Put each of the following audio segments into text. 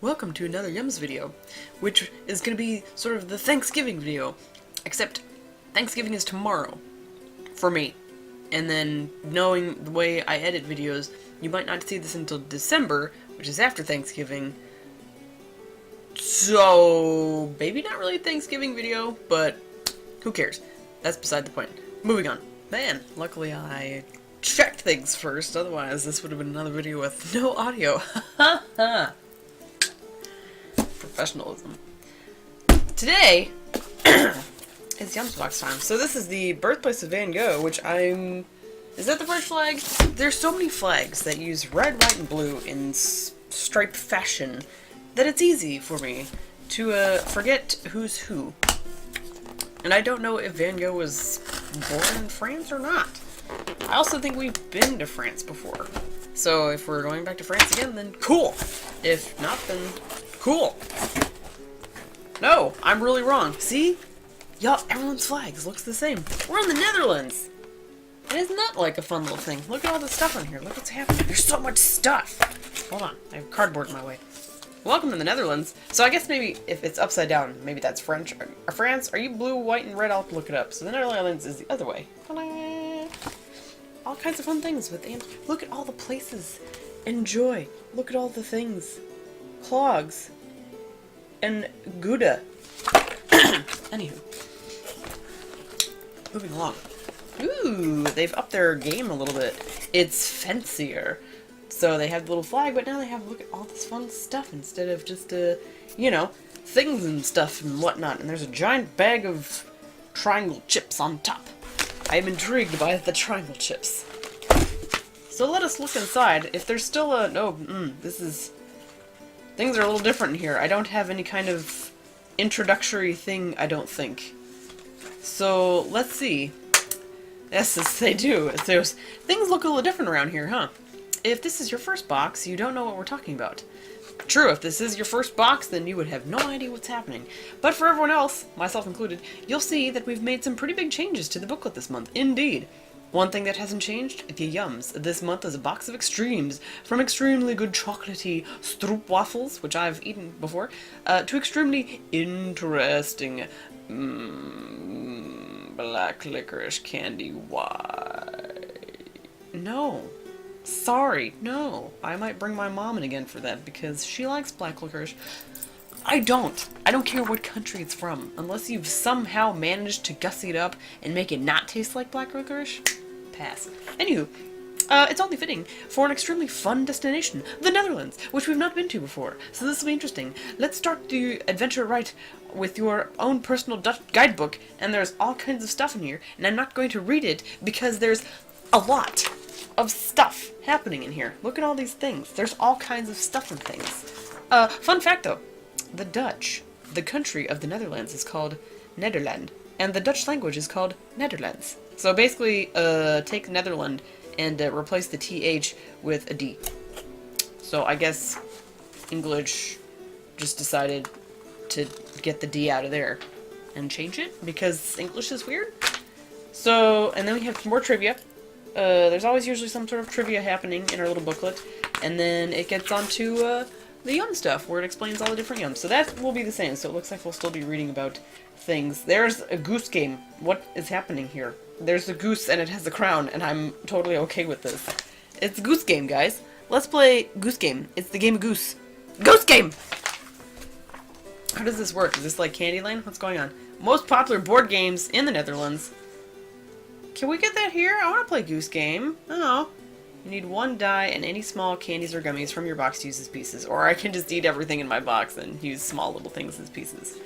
welcome to another Yums video, which is going to be sort of the Thanksgiving video, except Thanksgiving is tomorrow, for me, and then knowing the way I edit videos, you might not see this until December, which is after Thanksgiving, so maybe not really a Thanksgiving video, but who cares, that's beside the point. Moving on. Man, luckily I checked things first, otherwise this would have been another video with no audio. Ha Professionalism. Today is Yums Box time. So this is the birthplace of Van Gogh, which is that the French flag? There's so many flags that use red, white, and blue in striped fashion that it's easy for me to forget who's who. And I don't know if Van Gogh was born in France or not. I also think we've been to France before. So if we're going back to France again, then cool. If not, then cool. No, I'm really wrong. See? Y'all, everyone's flags looks the same. We're in the Netherlands. And isn't that like a fun little thing? Look at all the stuff on here. Look what's happening. There's so much stuff. Hold on. I have cardboard in my way. Welcome to the Netherlands. So I guess maybe if it's upside down, maybe that's French. Or France, are you blue, white, and red? I'll have to look it up. So the Netherlands is the other way. All kinds of fun things with ants. Look at all the places. Enjoy. Look at all the things. Clogs. And Gouda. Anywho. Moving along. Ooh, they've upped their game a little bit. It's fancier. So they have the little flag, but now they have, look at all this fun stuff instead of just, you know, things and stuff and whatnot. And there's a giant bag of triangle chips on top. I am intrigued by the triangle chips. So let us look inside. If there's still a... Things are a little different in here. I don't have any kind of introductory thing, I don't think. So, let's see. Yes, they do. Things look a little different around here, huh? If this is your first box, you don't know what we're talking about. True, if this is your first box, then you would have no idea what's happening. But for everyone else, myself included, you'll see that we've made some pretty big changes to the booklet this month. Indeed. One thing that hasn't changed, the Yums. This month is a box of extremes. From extremely good chocolatey Stroopwafels, which I've eaten before, to extremely interesting black licorice candy. Why? No. Sorry, no. I might bring my mom in again for that, because she likes black licorice. I don't. I don't care what country it's from. Unless you've somehow managed to gussy it up and make it not taste like black licorice. Pass. Anywho, it's only fitting for an extremely fun destination, the Netherlands, which we've not been to before. So this will be interesting. Let's start the adventure right with your own personal Dutch guidebook, and there's all kinds of stuff in here, and I'm not going to read it because there's a lot of stuff happening in here. Look at all these things. There's all kinds of stuff and things. Fun fact though, the Dutch, the country of the Netherlands, is called Nederland, and the Dutch language is called Netherlands. So basically, take Netherland and replace the TH with a D. So I guess English just decided to get the D out of there and change it because English is weird. So, and then we have more trivia. There's always usually some sort of trivia happening in our little booklet, and then it gets onto the Yum stuff, where it explains all the different Yums. So that will be the same, so it looks like we'll still be reading about things. There's a Goose Game. What is happening here? There's a goose, and it has a crown, and I'm totally okay with this. It's Goose Game, guys. Let's play Goose Game. It's the game of Goose. Goose Game! How does this work? Is this like Candyland? What's going on? Most popular board games in the Netherlands. Can we get that here? I want to play Goose Game. Oh. You need one die and any small candies or gummies from your box to use as pieces. Or I can just eat everything in my box and use small little things as pieces.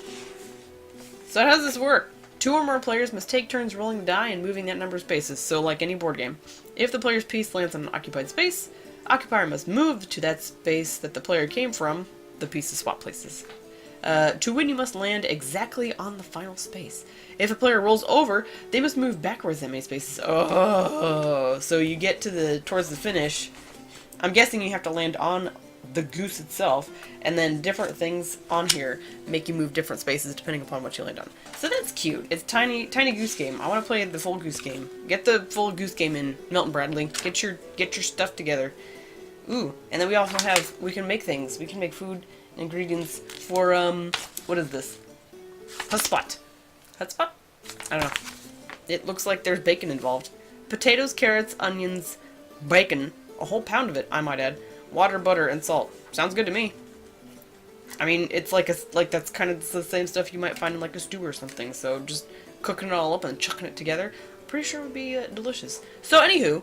So how does this work? 2 or more players must take turns rolling the die and moving that number of spaces, so like any board game. If the player's piece lands on an occupied space, occupier must move to that space that the player came from. The pieces swap places. To win, you must land exactly on the final space. If a player rolls over, they must move backwards that many spaces. Oh, so you get to towards the finish. I'm guessing you have to land on the goose itself, and then different things on here make you move different spaces depending upon what you land on. So that's cute. It's tiny Goose Game. I want to play the full Goose Game. Get the full Goose Game in, Milton Bradley. Get your stuff together. Ooh, and then we also have, we can make things. We can make food ingredients for, what is this? Hotspot. Hotspot? I don't know. It looks like there's bacon involved. Potatoes, carrots, onions, bacon. A whole pound of it, I might add. Water, butter, and salt. Sounds good to me. I mean, it's like that's kind of the same stuff you might find in like a stew or something. So just cooking it all up and chucking it together, pretty sure would be delicious. So anywho,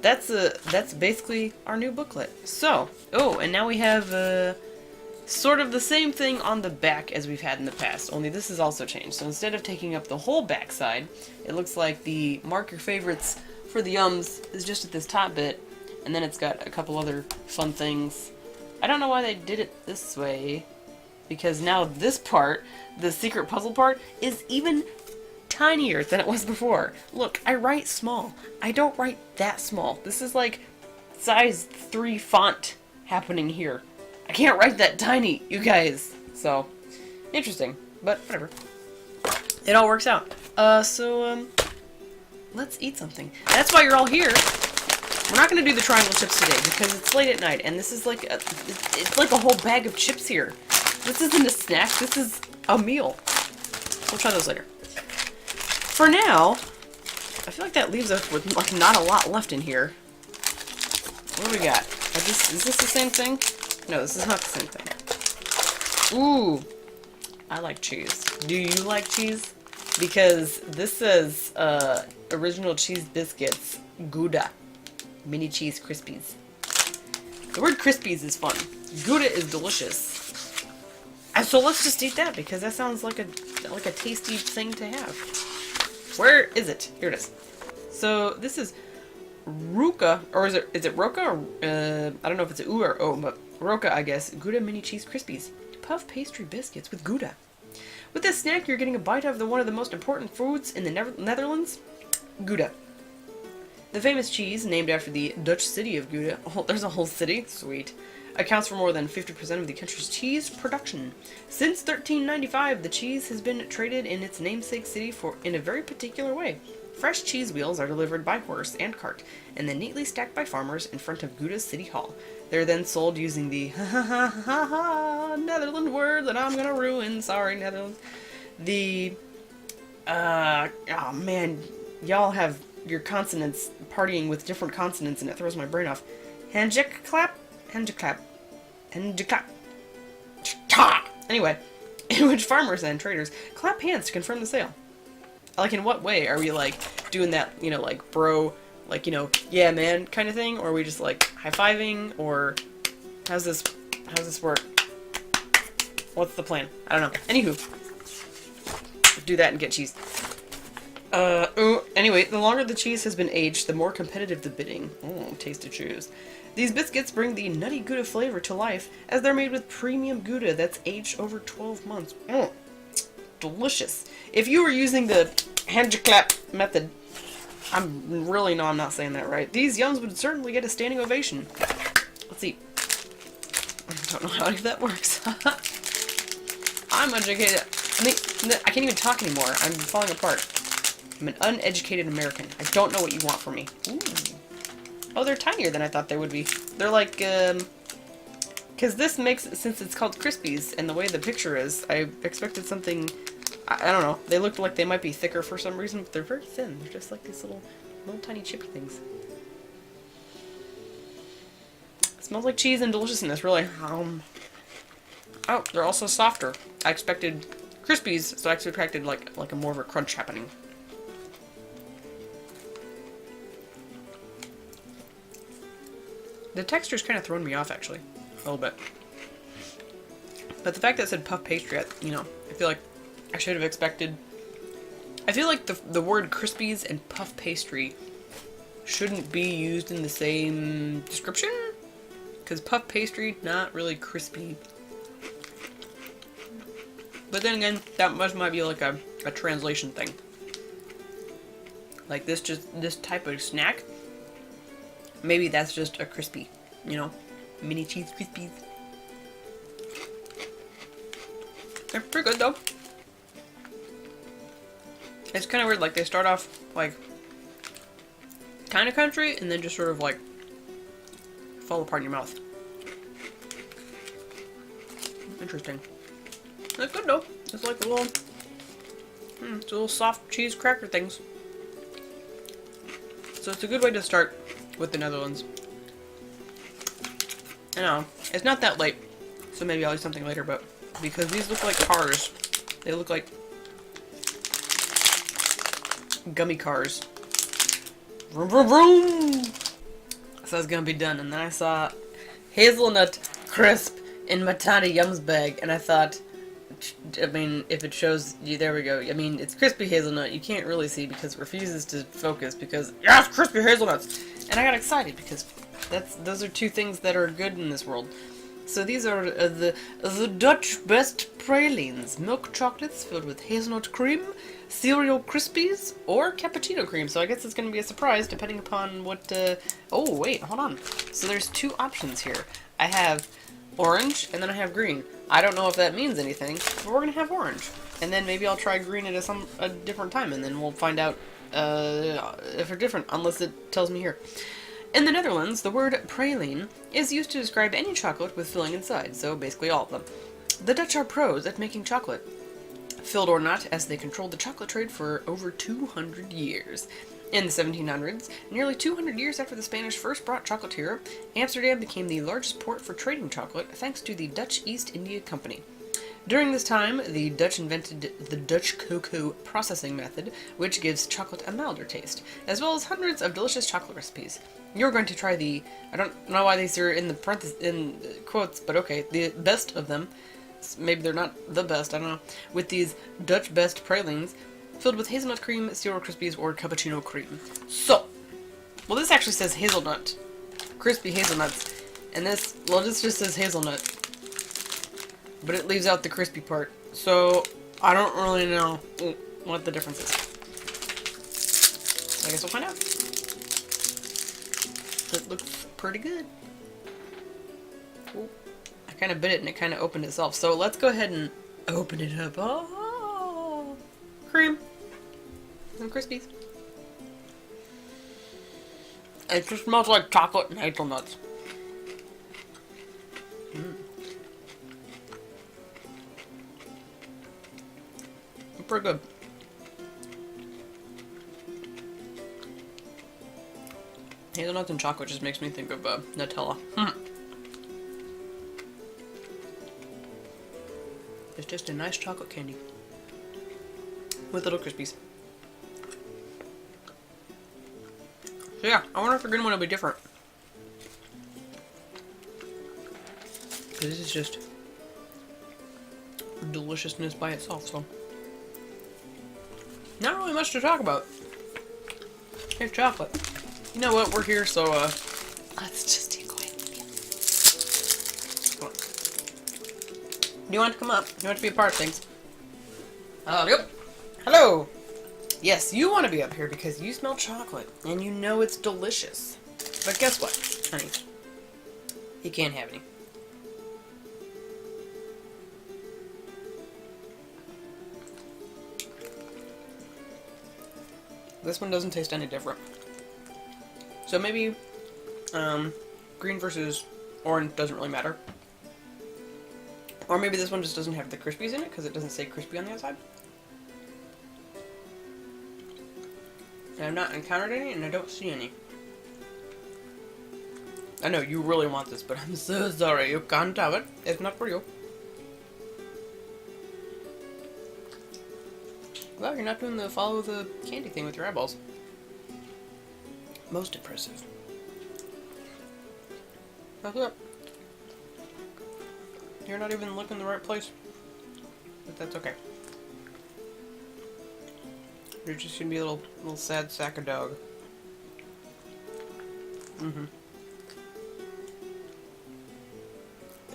that's basically our new booklet. So, oh, and now we have sort of the same thing on the back as we've had in the past, only this has also changed. So instead of taking up the whole back side, it looks like the mark your favorites for the yums is just at this top bit, and then it's got a couple other fun things. I don't know why they did it this way, because now this part, the secret puzzle part, is even tinier than it was before. Look, I write small. I don't write that small. This is like size 3 font happening here. I can't write that tiny, you guys. So, interesting, but whatever. It all works out. Let's eat something. That's why you're all here. We're not going to do the triangle chips today because it's late at night, and this is like it's like a whole bag of chips here. This isn't a snack. This is a meal. We'll try those later. For now, I feel like that leaves us with like not a lot left in here. What do we got? Is this the same thing? No, this is not the same thing. Ooh, I like cheese. Do you like cheese? Because this says original cheese biscuits, Gouda, mini cheese Crispies. The word Crispies is fun. Gouda is delicious. And so let's just eat that because that sounds like a tasty thing to have. Where is it? Here it is. So this is Roka, or is it Roka? Or, I don't know if it's a U or O, but Roka, I guess. Gouda mini cheese Crispies. Puff pastry biscuits with Gouda. With this snack, you're getting a bite of one of the most important foods in the Netherlands, Gouda. The famous cheese, named after the Dutch city of Gouda, oh, there's a whole city, sweet, accounts for more than 50% of the country's cheese production. Since 1395, the cheese has been traded in its namesake city in a very particular way. Fresh cheese wheels are delivered by horse and cart, and then neatly stacked by farmers in front of Gouda's city hall. They're then sold using the Netherlands word that I'm gonna ruin. Sorry, Netherlands. Oh man, y'all have your consonants partying with different consonants, and it throws my brain off. Handjek clap, handjek clap, handjek clap. Anyway, in which farmers and traders clap hands to confirm the sale. Like, in what way? Are we, like, doing that, you know, like, bro, like, you know, yeah, man, kind of thing? Or are we just, like, high-fiving? Or how's this work? What's the plan? I don't know. Anywho. Do that and get cheese. Anyway, the longer the cheese has been aged, the more competitive the bidding. Oh, taste to choose. These biscuits bring the nutty Gouda flavor to life, as they're made with premium Gouda that's aged over 12 months. Oh, delicious. If you were using the hand-clap method, I'm not saying that right. These yums would certainly get a standing ovation. Let's see. I don't know how that works. I'm uneducated. I can't even talk anymore. I'm falling apart. I'm an uneducated American. I don't know what you want from me. Ooh. Oh, they're tinier than I thought they would be. They're like, because this makes, since it's called Crispies, and the way the picture is, I expected something, I don't know, they looked like they might be thicker for some reason, but they're very thin. They're just like these little tiny chippy things. It smells like cheese and deliciousness, really. Oh, they're also softer. I expected Crispies, so I expected like a more of a crunch happening. The texture's kind of thrown me off, actually, a little bit. But the fact that it said puff pastry, you know, I feel like I should have expected. I feel like the word Crispies and puff pastry shouldn't be used in the same description, because puff pastry, not really crispy. But then again, that might be like a translation thing. Like this type of snack, maybe that's just a crispy, you know, mini cheese Crispies. They're pretty good though. It's kind of weird, like they start off like kind of country and then just sort of like fall apart in your mouth. Interesting. It's good though. It's like a little, it's a little soft cheese cracker things. So it's a good way to start with the Netherlands. I know, it's not that late, so maybe I'll eat something later, but because these look like cars, they look like gummy cars. Vroom, vroom, vroom! So I was gonna be done, and then I saw hazelnut crisp in my tiny Yums bag, and I thought, I mean, if it shows you, there we go. I mean, it's crispy hazelnut. You can't really see because it refuses to focus because, yes, crispy hazelnuts! And I got excited because those are two things that are good in this world. So these are the Dutch best pralines. Milk chocolates filled with hazelnut cream, cereal Crispies, or cappuccino cream. So I guess it's going to be a surprise depending upon what, oh, wait, hold on. So there's two options here. I have orange, and then I have green. I don't know if that means anything, but we're going to have orange. And then maybe I'll try green at a different time, and then we'll find out if they're different, unless it tells me here. In the Netherlands, the word praline is used to describe any chocolate with filling inside, so basically all of them. The Dutch are pros at making chocolate, filled or not, as they controlled the chocolate trade for over 200 years. In the 1700s, nearly 200 years after the Spanish first brought chocolate to Europe, Amsterdam became the largest port for trading chocolate thanks to the Dutch East India Company. During this time, the Dutch invented the Dutch cocoa processing method, which gives chocolate a milder taste, as well as hundreds of delicious chocolate recipes. You're going to try the, I don't know why these are in quotes, but okay, the best of them. Maybe they're not the best, I don't know. With these Dutch best pralines, filled with hazelnut cream, cereal Crispies, or cappuccino cream. So, well, this actually says hazelnut. Crispy hazelnuts. And this, well, this just says hazelnut. But it leaves out the crispy part. So, I don't really know what the difference is. So I guess we'll find out. It looks pretty good. Ooh, I kind of bit it and it kind of opened itself. So let's go ahead and open it up. Oh, cream. Some Crispies. It just smells like chocolate and hazelnuts. Pretty good. Hazelnuts and chocolate just makes me think of Nutella. It's just a nice chocolate candy with little Crispies. So yeah, I wonder if the green one will be different. This is just deliciousness by itself, so. Not really much to talk about. It's chocolate. You know what? We're here, so, let's just take away. Come on. Do you want to come up? Do you want to be a part of things? Yep. Hello! Yes, you want to be up here because you smell chocolate, and you know it's delicious. But guess what, honey? You can't have any. This one doesn't taste any different. So maybe green versus orange doesn't really matter. Or maybe this one just doesn't have the Crispies in it because it doesn't say crispy on the outside. And I've not encountered any and I don't see any. I know you really want this, but I'm so sorry. You can't have it. It's not for you. Well, you're not doing the follow the candy thing with your eyeballs. Most impressive. How's that? You're not even looking in the right place. But that's okay. You're just gonna be a little sad sack of dog.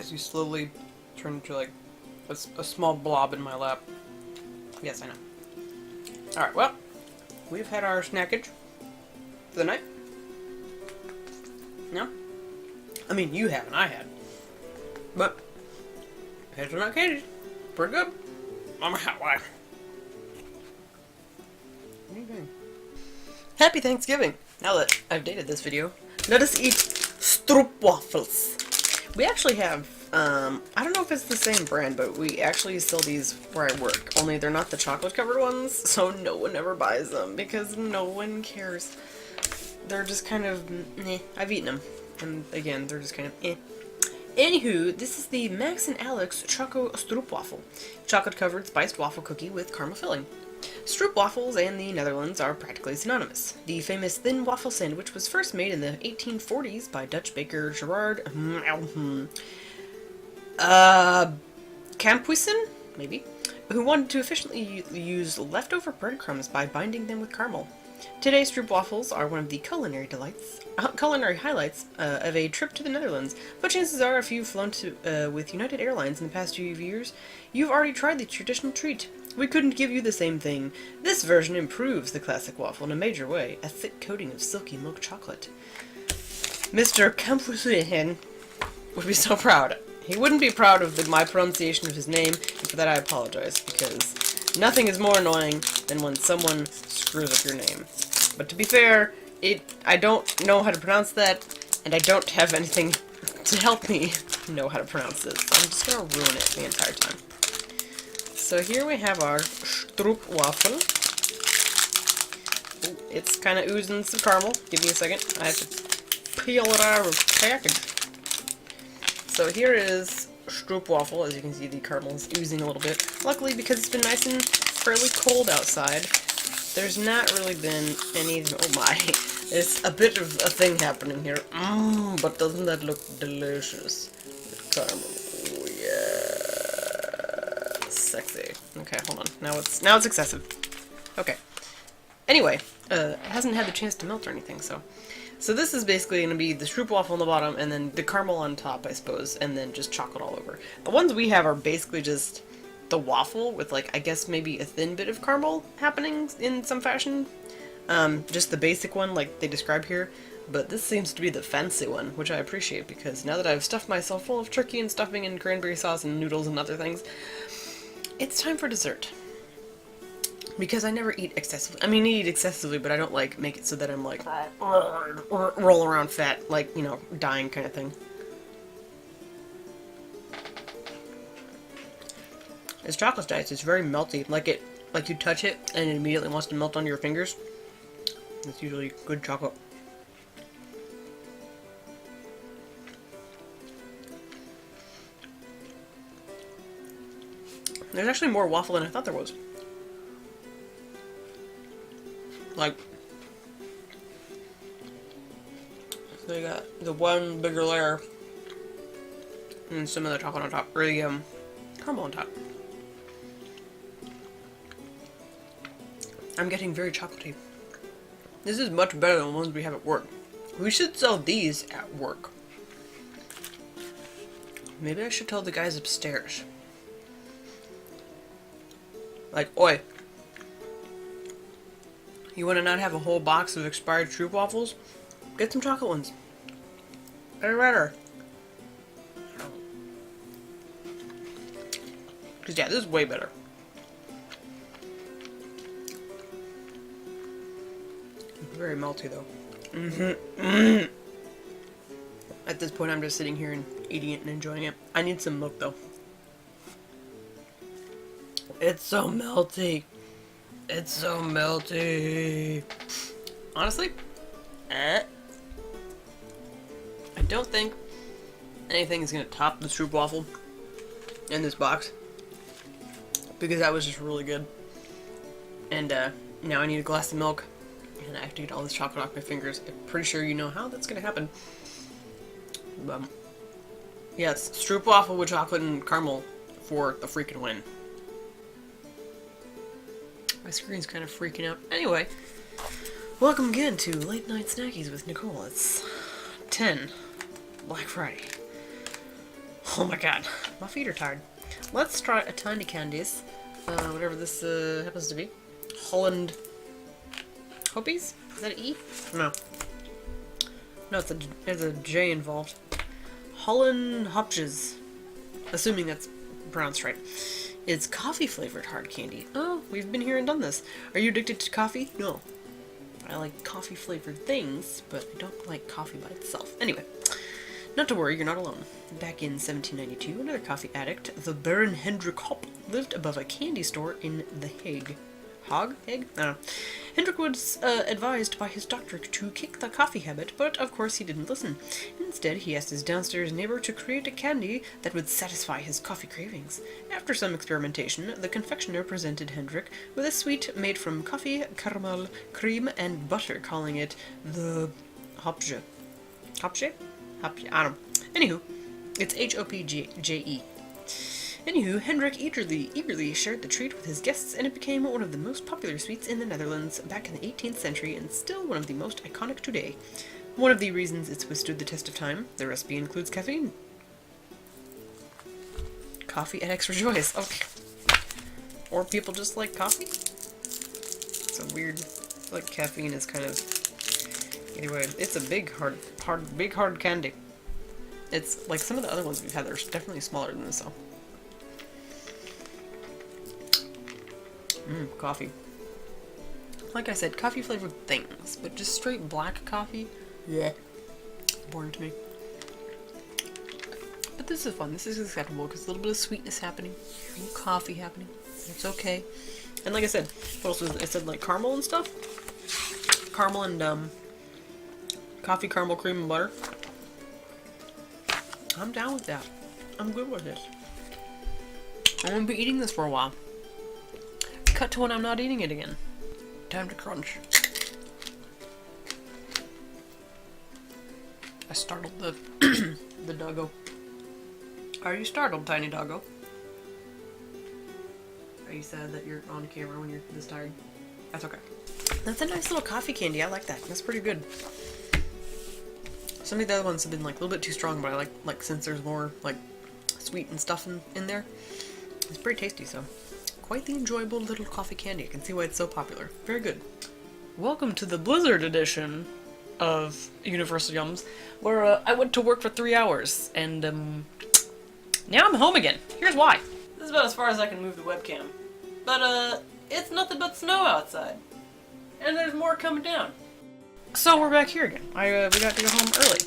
As you slowly turn into like a small blob in my lap. Yes, I know. Alright, well, we've had our snackage for the night. No? I mean, you haven't, I had. But, hazelnut candies, pretty good. I'm a hot wife. Happy Thanksgiving! Now that I've dated this video, let us eat Stroopwafels. We actually have, I don't know if it's the same brand, but we actually sell these where I work. Only they're not the chocolate covered ones, so no one ever buys them because no one cares. They're just kind of, eh. I've eaten them. And again, they're just kind of, eh. Anywho, this is the Max and Alex Choco Stroopwafel. Chocolate covered spiced waffle cookie with caramel filling. Stroopwafels and the Netherlands are practically synonymous. The famous thin waffle sandwich was first made in the 1840s by Dutch baker Gerard Campuisen, maybe, who wanted to efficiently use leftover breadcrumbs by binding them with caramel. Today, Stroopwafels are one of the culinary highlights of a trip to the Netherlands, but chances are if you've flown with United Airlines in the past few years, you've already tried the traditional treat. We couldn't give you the same thing. This version improves the classic waffle in a major way, a thick coating of silky milk chocolate. Mr. Campuisen would be so proud. He wouldn't be proud of my pronunciation of his name, and for that I apologize, because nothing is more annoying than when someone screws up your name. But to be fair, I don't know how to pronounce that, and I don't have anything to help me know how to pronounce this, so I'm just gonna ruin it the entire time. So here we have our Stroopwafel. Ooh, it's kind of oozing some caramel. Give me a second. I have to peel it out of the package. So here is Stroopwafel. As you can see, the caramel is oozing a little bit. Luckily, because it's been nice and fairly cold outside, there's not really been any... Oh my. There's a bit of a thing happening here. But doesn't that look delicious? With caramel. Oh yeah. Sexy. Okay, hold on. Now it's excessive. Okay. Anyway, it hasn't had the chance to melt or anything, so this is basically going to be the Stroopwafel on the bottom, and then the caramel on top, I suppose, and then just chocolate all over. The ones we have are basically just the waffle with, like, I guess maybe a thin bit of caramel happening in some fashion. Just the basic one, like they describe here. But this seems to be the fancy one, which I appreciate, because now that I've stuffed myself full of turkey and stuffing and cranberry sauce and noodles and other things, it's time for dessert. Because I never eat excessively. I mean, I eat excessively, but I don't, like, make it so that I'm, like, roll around fat, like, you know, dying kind of thing. This chocolate's nice. It's very melty. Like you touch it, and it immediately wants to melt on your fingers. That's usually good chocolate. There's actually more waffle than I thought there was. Like, so you got the one bigger layer, and some of the chocolate on top, or the caramel on top. I'm getting very chocolatey. This is much better than the ones we have at work. We should sell these at work. Maybe I should tell the guys upstairs. Like, oi. You want to not have a whole box of expired Stroopwafels? Get some chocolate ones. They're better. Because, yeah, this is way better. Very melty, though. At this point, I'm just sitting here and eating it and enjoying it. I need some milk, though. It's so melty. It's so melty. Honestly, I don't think anything is going to top the Stroopwafel in this box. Because that was just really good. And now I need a glass of milk. And I have to get all this chocolate off my fingers. I'm pretty sure you know how that's going to happen. Yeah, it's Stroopwafel with chocolate and caramel for the freaking win. My screen's kind of freaking out. Anyway, welcome again to Late Night Snackies with Nicole. It's 10, Black Friday. Oh my god, my feet are tired. Let's try a Tiny Candies, whatever this happens to be. Holland Hopjes? Is that an E? No. No, there's a J involved. Holland Hopjes. Assuming that's pronounced right. It's coffee-flavored hard candy. Oh, we've been here and done this. Are you addicted to coffee? No. I like coffee-flavored things, but I don't like coffee by itself. Anyway, Not to worry, you're not alone. Back in 1792, another coffee addict, the Baron Hendrik Hopp, lived above a candy store in The Hague. Hague? I don't know. Hendrik was advised by his doctor to kick the coffee habit, but of course he didn't listen. Instead, he asked his downstairs neighbor to create a candy that would satisfy his coffee cravings. After some experimentation, the confectioner presented Hendrik with a sweet made from coffee, caramel, cream, and butter, calling it the Hopje. Hopje? Hopje? I don't know. Anywho, it's Hopje. Anywho, Hendrik eagerly shared the treat with his guests, and it became one of the most popular sweets in the Netherlands back in the 18th century, and still one of the most iconic today. One of the reasons it's withstood the test of time, the recipe includes caffeine. Coffee addicts rejoice. Okay. Or people just like coffee? It's a weird, like caffeine is kind of, anyway, it's a big, hard candy. It's like some of the other ones we've had, they're definitely smaller than this, though. Coffee. Like I said, coffee flavored things, but just straight black coffee, yeah, boring to me. But this is fun. This is acceptable because a little bit of sweetness happening, a little coffee happening. It's okay. And like I said, what else was it? I said like caramel and stuff. Caramel and coffee, caramel, cream, and butter. I'm down with that. I'm good with this. I'm gonna be eating this for a while. Cut to when I'm not eating it again. Time to crunch. I startled the the doggo. Are you startled, tiny doggo? Are you sad that you're on camera when you're this tired? That's okay. That's a nice little coffee candy. I like that. That's pretty good. Some of the other ones have been like a little bit too strong, but I like since there's more like sweet and stuff in there. It's pretty tasty, so. Quite the enjoyable little coffee candy. I can see why it's so popular. Very good. Welcome to the Blizzard edition of Universal Yums, where I went to work for 3 hours, and now I'm home again. Here's why. This is about as far as I can move the webcam. But it's nothing but snow outside. And there's more coming down. So we're back here again. We got to go home early.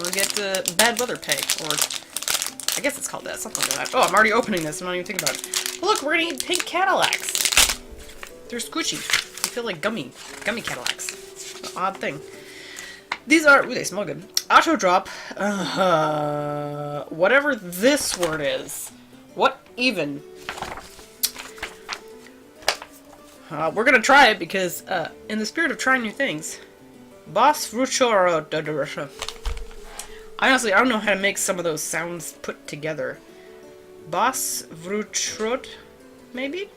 We get bad weather pay, or I guess it's called that, something like that. Oh, I'm already opening this. I'm not even thinking about it. Look, we're gonna eat pink Cadillacs. They're squishy. They feel like gummy Cadillacs. An odd thing. These are, ooh, they smell good. Autodrop, whatever this word is. What even? We're gonna try it because, in the spirit of trying new things, Bosvruchtrode. Honestly, I don't know how to make some of those sounds put together. Bosvruchtrode, maybe?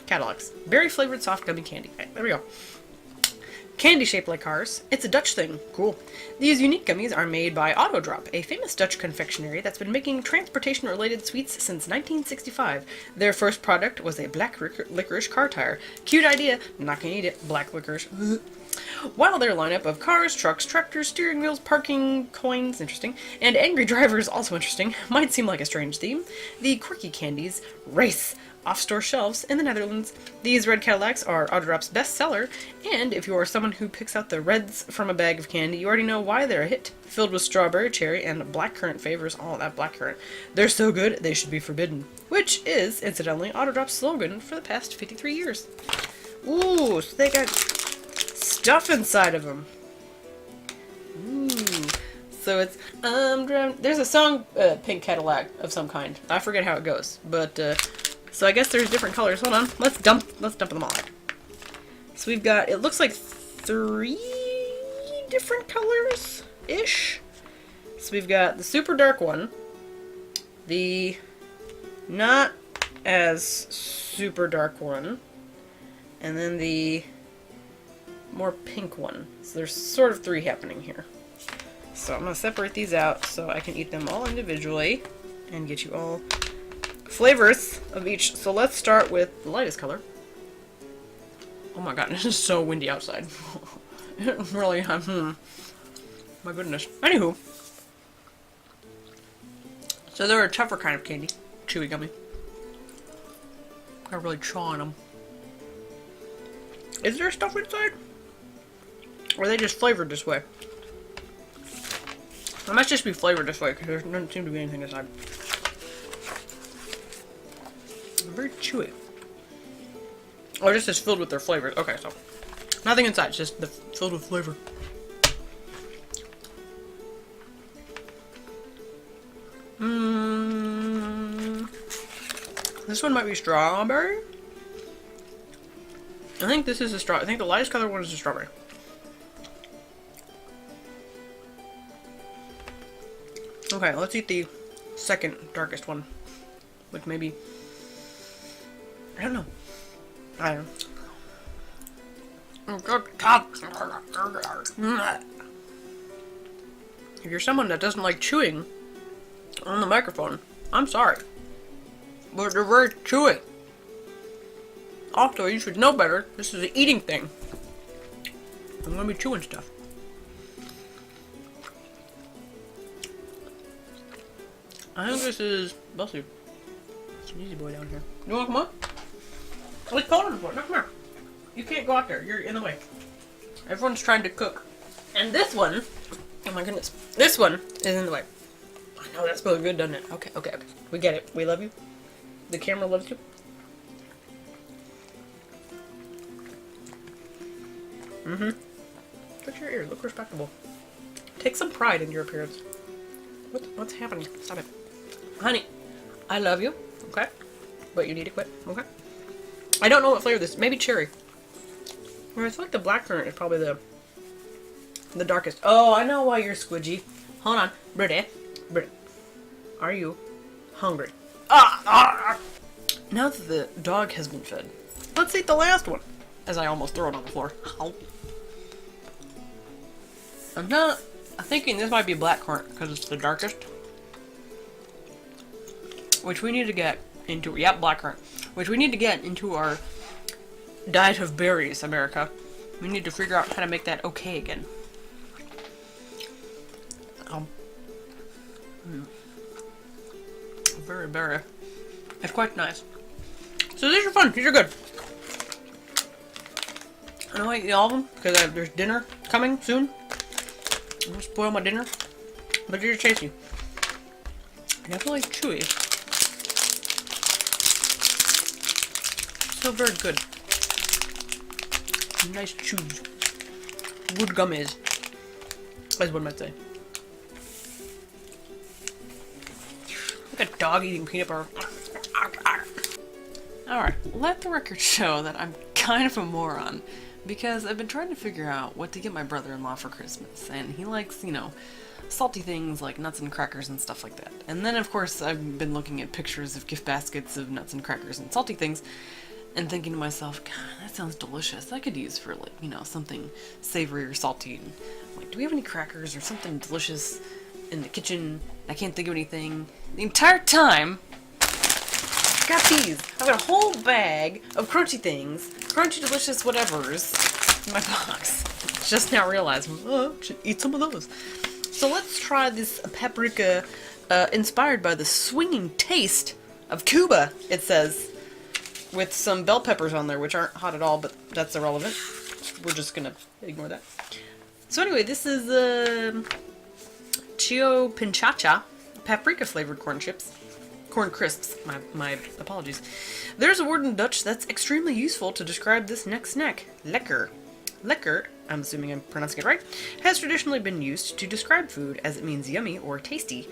Cadillacs. Berry flavored soft gummy candy. Okay, there we go. Candy shaped like cars. It's a Dutch thing. Cool. These unique gummies are made by Autodrop, a famous Dutch confectionery that's been making transportation related sweets since 1965. Their first product was a black licorice car tire. Cute idea. Not gonna eat it. Black licorice. While their lineup of cars, trucks, tractors, steering wheels, parking coins, interesting, and angry drivers, also interesting, might seem like a strange theme, the quirky candies race off store shelves in the Netherlands. These red Cadillacs are Autodrop's best seller, and if you are someone who picks out the reds from a bag of candy, you already know why they're a hit. Filled with strawberry, cherry, and blackcurrant flavors. Oh, that blackcurrant. They're so good, they should be forbidden. Which is, incidentally, Autodrop's slogan for the past 53 years. Ooh, so they got stuff inside of them. Ooh. So it's, there's a song, Pink Cadillac of some kind. I forget how it goes, but, so I guess there's different colors. Hold on, let's dump them all out. So we've got, it looks like 3 different colors-ish. So we've got the super dark one, the not as super dark one, and then the more pink one. So there's sort of 3 happening here. So I'm going to separate these out so I can eat them all individually and get you all flavors of each. So let's start with the lightest color. Oh my god, this is so windy outside. It really, my goodness. Anywho. So they're a tougher kind of candy. Chewy gummy. I really chaw on them. Is there stuff inside? Or are they just flavored this way? It must just be flavored this way because there doesn't seem to be anything inside. Very chewy. Oh, this is filled with their flavors. Okay, so nothing inside, it's just filled with flavor. This one might be strawberry. I think this is I think the lightest color one is a strawberry. Okay, let's eat the second darkest one. With maybe, I don't know. If you're someone that doesn't like chewing on the microphone, I'm sorry. But they're very chewy. Also, you should know better. This is an eating thing. I'm gonna be chewing stuff. I think this is Bussy. It's an easy boy down here. You wanna come on? Let's call him for it. No, come here. You can't go out there. You're in the way. Everyone's trying to cook. And this one, oh my goodness, this one is in the way. I know that smells good, doesn't it? Okay, okay, okay. We get it. We love you. The camera loves you. Fix your ears. Look respectable. Take some pride in your appearance. What's happening? Stop it. Honey, I love you. Okay? But you need to quit. Okay? I don't know what flavor this is. Maybe cherry. Or I feel like the blackcurrant is probably the darkest. Oh, I know why you're squidgy. Hold on. Brittany. Are you hungry? Now that the dog has been fed, let's eat the last one. As I almost throw it on the floor. Ow. I'm thinking this might be blackcurrant because it's the darkest. Which we need to get into. Yep, blackcurrant. Which we need to get into our diet of berries, America. We need to figure out how to make that okay again. Very berry. It's quite nice. So these are fun. These are good. I don't want to eat all of them because there's dinner coming soon. I'm gonna spoil my dinner. But they're tasty. Definitely chewy. Still very good. Nice chews. Good gummies. As one might say. Like a dog eating peanut butter. Alright, let the record show that I'm kind of a moron. Because I've been trying to figure out what to get my brother-in-law for Christmas. And he likes, you know, salty things like nuts and crackers and stuff like that. And then, of course, I've been looking at pictures of gift baskets of nuts and crackers and salty things. And thinking to myself, God, that sounds delicious. I could use for, like, you know, something savory or salty. And I'm like, do we have any crackers or something delicious in the kitchen? I can't think of anything. The entire time, I got these. I've got a whole bag of crunchy things, crunchy delicious whatevers in my box. Just now realizing, oh, I should eat some of those. So let's try this paprika inspired by the swinging taste of Cuba, it says. With some bell peppers on there, which aren't hot at all, but that's irrelevant. We're just gonna ignore that. So anyway, this is Chio Pinchacha paprika flavored corn chips. Corn crisps. My apologies. There's a word in Dutch that's extremely useful to describe this next snack. Lekker. Lekker, I'm assuming I'm pronouncing it right, has traditionally been used to describe food as it means yummy or tasty.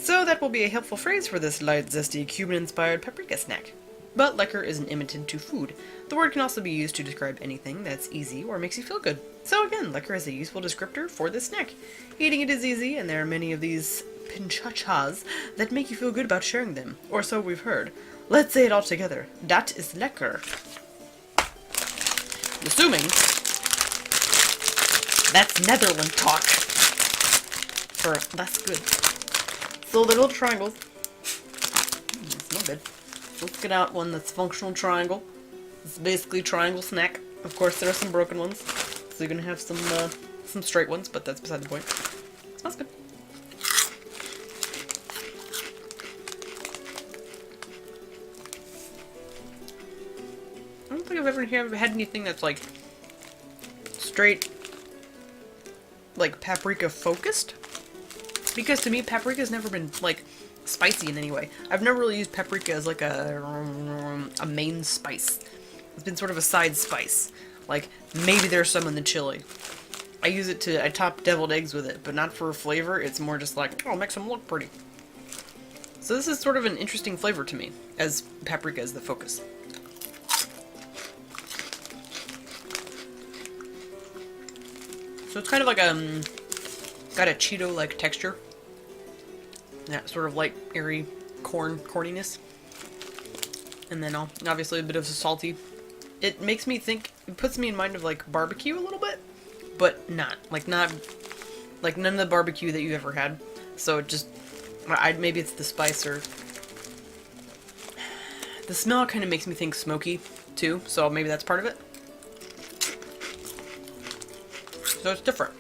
So that will be a helpful phrase for this light, zesty, Cuban-inspired paprika snack. But lekker isn't limited to food. The word can also be used to describe anything that's easy or makes you feel good. So again, lekker is a useful descriptor for this snack. Eating it is easy, and there are many of these pinchachas that make you feel good about sharing them. Or so we've heard. Let's say it all together. Dat is lekker. I'm assuming that's Netherlands talk. For that's good. So the little triangles. It's no good. Let's get out one that's functional triangle. It's basically triangle snack. Of course, there are some broken ones, so you're gonna have some straight ones, but that's beside the point. Smells good. I don't think I've ever had anything that's like straight, like paprika focused. Because to me, paprika's never been, like, spicy in any way. I've never really used paprika as, like, a main spice. It's been sort of a side spice. Like, maybe there's some in the chili. I top deviled eggs with it, but not for flavor. It's more just like, oh, makes them look pretty. So this is sort of an interesting flavor to me, as paprika is the focus. So it's kind of like got a Cheeto-like texture. That sort of light, airy corniness. And then obviously a bit of salty. It makes me think, it puts me in mind of like barbecue a little bit, but not like none of the barbecue that you ever had. So it just, maybe it's the spice or the smell kind of makes me think smoky too. So maybe that's part of it. So it's different.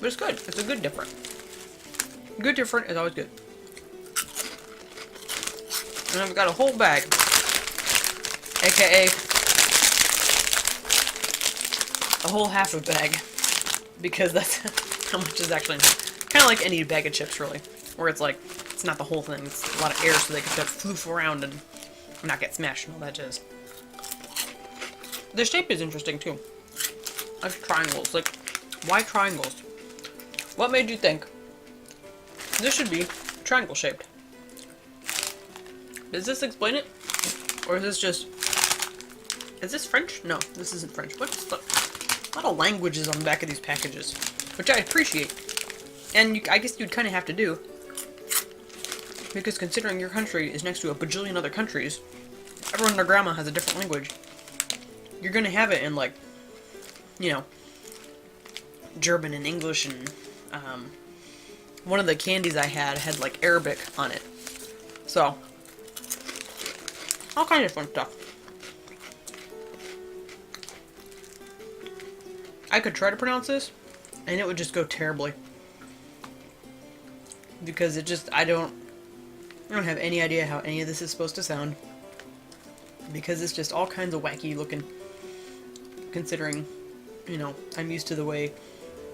But it's good. It's a good different. Good different is always good. And I've got a whole bag. AKA a whole half a bag. Because that's how much is actually in here. Kind of like any bag of chips, really. Where it's like, it's not the whole thing. It's a lot of air so they can just floof around and not get smashed and all that jazz. The shape is interesting, too. Like triangles. Like, why triangles? What made you think this should be triangle shaped? Does this explain it? Or is this just... Is this French? No, this isn't French. What's the... A lot of languages on the back of these packages. Which I appreciate. And I guess you'd kind of have to do. Because considering your country is next to a bajillion other countries, everyone and their grandma has a different language. You're gonna have it in, like, you know, German and English, and one of the candies I had like Arabic on it. So, all kinds of fun stuff. I could try to pronounce this, and it would just go terribly. Because it just, I don't have any idea how any of this is supposed to sound. Because it's just all kinds of wacky looking, considering, you know, I'm used to the way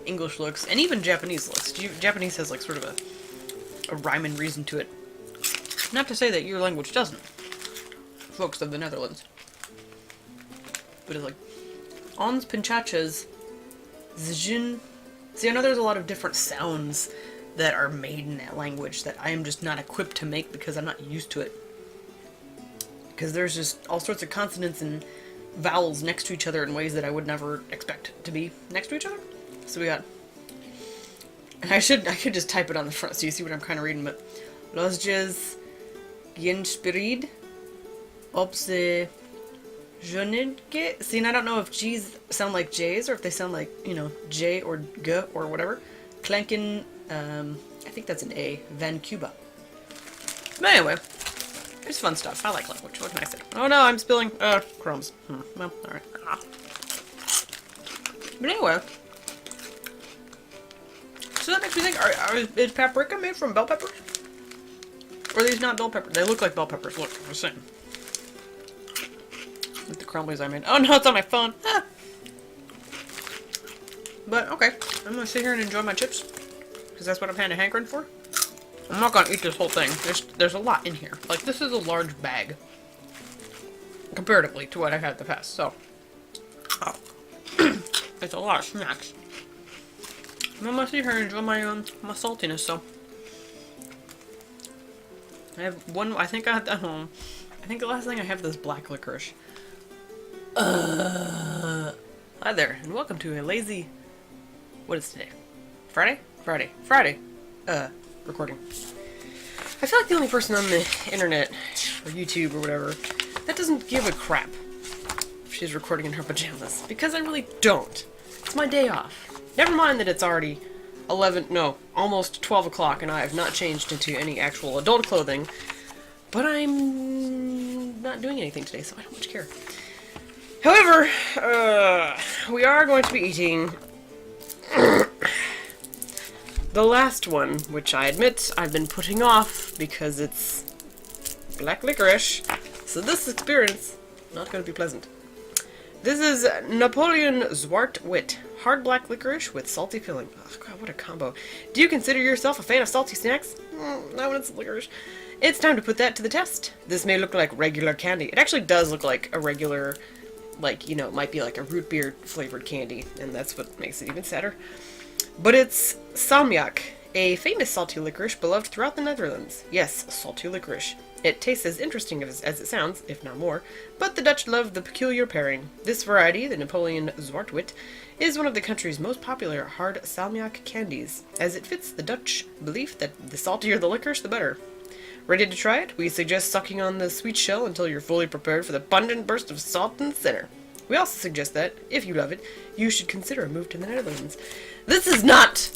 English looks, and even Japanese looks. Japanese has like sort of a rhyme and reason to it. Not to say that your language doesn't, folks of the Netherlands. But it's like, ons Pinchachas, Zijin. See, I know there's a lot of different sounds that are made in that language that I am just not equipped to make because I'm not used to it. Because there's just all sorts of consonants and vowels next to each other in ways that I would never expect to be next to each other. So we got, and I could just type it on the front so you see what I'm kind of reading, but Losjes Genspirid Obse Jonidke. See, and I don't know if G's sound like J's or if they sound like, you know, J or G or whatever. Klanken, I think that's an A, Van Cuba. But anyway, it's fun stuff. I like language. What can I say? Oh no, I'm spilling crumbs. Well, alright. But anyway, so that makes me think, is paprika made from bell peppers? Or are these not bell peppers? They look like bell peppers. Look, I'm just saying. With the crumblies I made. Oh no, it's on my phone. Ah. But, okay. I'm gonna sit here and enjoy my chips. Because that's what I'm kind of hankering for. I'm not gonna eat this whole thing. There's a lot in here. Like, this is a large bag. Comparatively to what I've had in the past, so. Oh. It's a lot of snacks. I'm gonna sit here and enjoy my saltiness, so. I have one, I think I had that home. I think the last thing I have is black licorice. Hi there, and welcome to a lazy, what is today? Friday? Friday. Recording. I feel like the only person on the internet, or YouTube, or whatever, that doesn't give a crap if she's recording in her pajamas. Because I really don't. It's my day off. Never mind that it's already almost 12 o'clock and I have not changed into any actual adult clothing. But I'm not doing anything today, so I don't much care. However, we are going to be eating the last one, which I admit I've been putting off because it's black licorice. So this experience, not going to be pleasant. This is Napoleon Zwart-Wit hard black licorice with salty filling. Oh, God, what a combo. Do you consider yourself a fan of salty snacks? Not when it's licorice. It's time to put that to the test. This may look like regular candy. It actually does look like a regular, like, you know, it might be like a root beer flavored candy, and that's what makes it even sadder. But it's salmiak, a famous salty licorice beloved throughout the Netherlands. Yes, salty licorice. It tastes as interesting as it sounds, if not more, but the Dutch love the peculiar pairing. This variety, the Napoleon Zwart-Wit, is one of the country's most popular hard salmiak candies, as it fits the Dutch belief that the saltier the licorice, the better. Ready to try it? We suggest sucking on the sweet shell until you're fully prepared for the pungent burst of salt in the center. We also suggest that, if you love it, you should consider a move to the Netherlands. This is not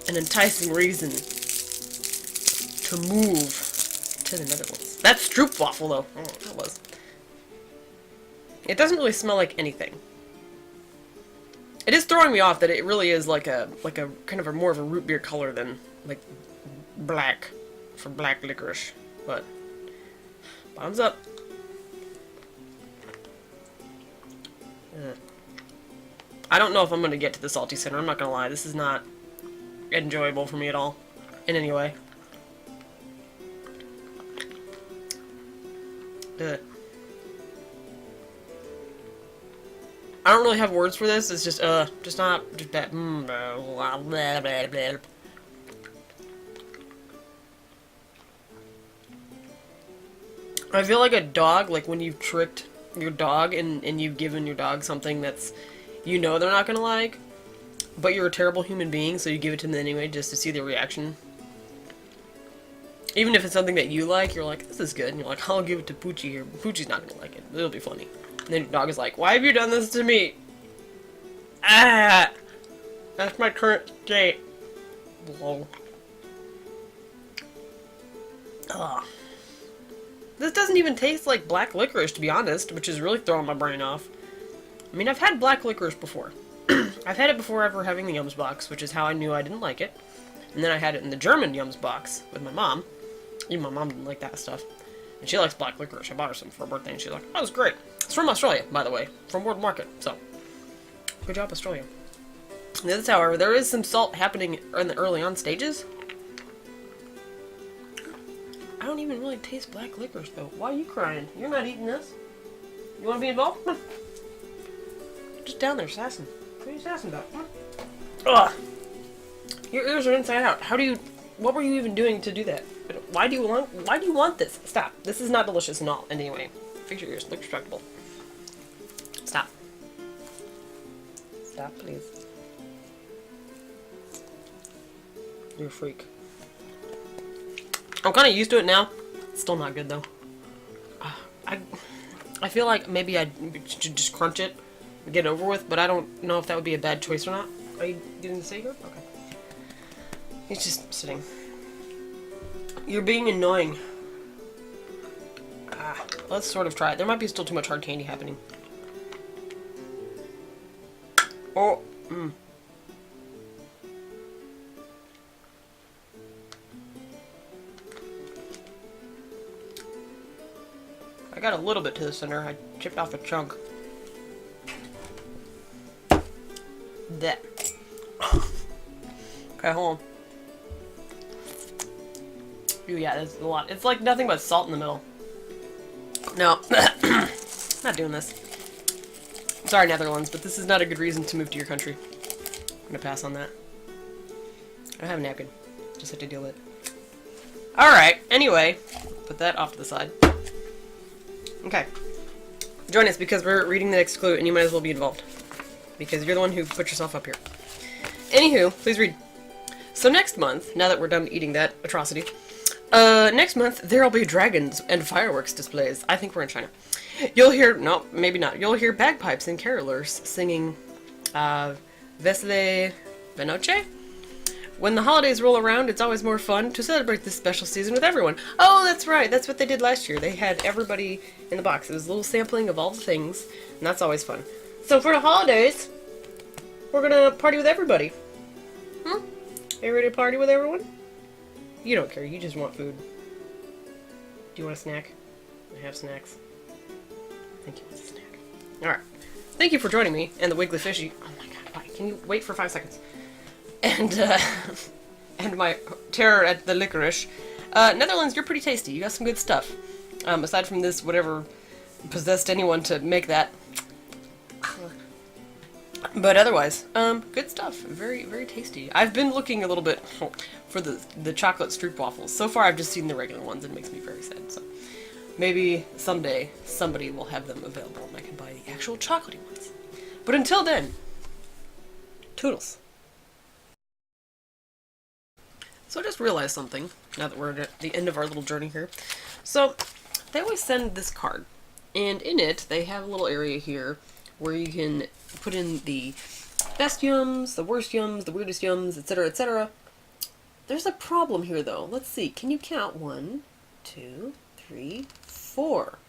an enticing reason to move to the Netherlands. That's Stroopwafel, though. Oh, that was. It doesn't really smell like anything. It is throwing me off that it really is like a kind of a more of a root beer color than like black for black licorice. But bottoms up. I don't know if I'm going to get to the salty center. I'm not going to lie. This is not enjoyable for me at all. In any way. I don't really have words for this. It's just bad. I feel like a dog, like when you've tricked your dog and you've given your dog something that's, you know they're not gonna like, but you're a terrible human being, so you give it to them anyway just to see their reaction. Even if it's something that you like, you're like, this is good, and you're like, I'll give it to Poochie here. Poochie's not gonna like it. It'll be funny. And then your dog is like, why have you done this to me? Ah! That's my current state. Whoa. Ugh. This doesn't even taste like black licorice, to be honest, which is really throwing my brain off. I mean, I've had black licorice before. I've had it before ever having the Yums box, which is how I knew I didn't like it. And then I had it in the German Yums box with my mom. Even my mom didn't like that stuff. And she likes black licorice. I bought her some for her birthday, and she's like, oh, it's great. It's from Australia, by the way. From World Market, so. Good job, Australia. This, however, there is some salt happening in the early on stages. I don't even really taste black licorice, though. Why are you crying? You're not eating this. You want to be involved? Just down there, sassing. What are you sassing about? Ugh. Your ears are inside out. How do you... What were you even doing to do that? Why do you want this? Stop. This is not delicious in all. Anyway, fix your ears. Look respectable. Stop. Stop, please. You're a freak. I'm kind of used to it now. It's still not good, though. I feel like maybe I should just crunch it and get it over with, but I don't know if that would be a bad choice or not. Are you doing the same? Okay. He's just sitting. You're being annoying. Let's sort of try it. There might be still too much hard candy happening. Oh, I got a little bit to the center. I chipped off a chunk. That. Okay, hold on. Ooh, yeah, that's a lot. It's like nothing but salt in the middle. No. Not doing this. Sorry, Netherlands, but this is not a good reason to move to your country. I'm gonna pass on that. I don't have a napkin. Just have to deal with it. Alright, anyway. Put that off to the side. Okay. Join us because we're reading the next clue and you might as well be involved. Because you're the one who put yourself up here. Anywho, please read. So next month, now that we're done eating that atrocity, next month there'll be dragons and fireworks displays. I think we're in China. You'll hear, no, maybe not. You'll hear bagpipes and carolers singing, Vesle Venoche? When the holidays roll around, it's always more fun to celebrate this special season with everyone. Oh, that's right. That's what they did last year. They had everybody in the box. It was a little sampling of all the things, and that's always fun. So for the holidays, we're gonna party with everybody. Are you ready to party with everyone? You don't care. You just want food. Do you want a snack? I have snacks. I think he wants a snack. Alright. Thank you for joining me and the Wiggly Fishy. Oh my god, bye. Can you wait for 5 seconds? And, and my terror at the licorice. Netherlands, you're pretty tasty. You got some good stuff. Aside from this, whatever possessed anyone to make that. But otherwise, good stuff. Very, very tasty. I've been looking a little bit for the chocolate Stroopwafels. So far, I've just seen the regular ones, and it makes me very sad. So maybe someday somebody will have them available, and I can buy the actual chocolatey ones. But until then, Tootles. So I just realized something, now that we're at the end of our little journey here. So, they always send this card, and in it, they have a little area here where you can put in the best yums, the worst yums, the weirdest yums, etc., etc. There's a problem here, though. Let's see, can you count 1, 2, 3, 4?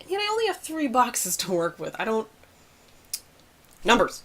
And yet I only have 3 boxes to work with. I don't... Numbers!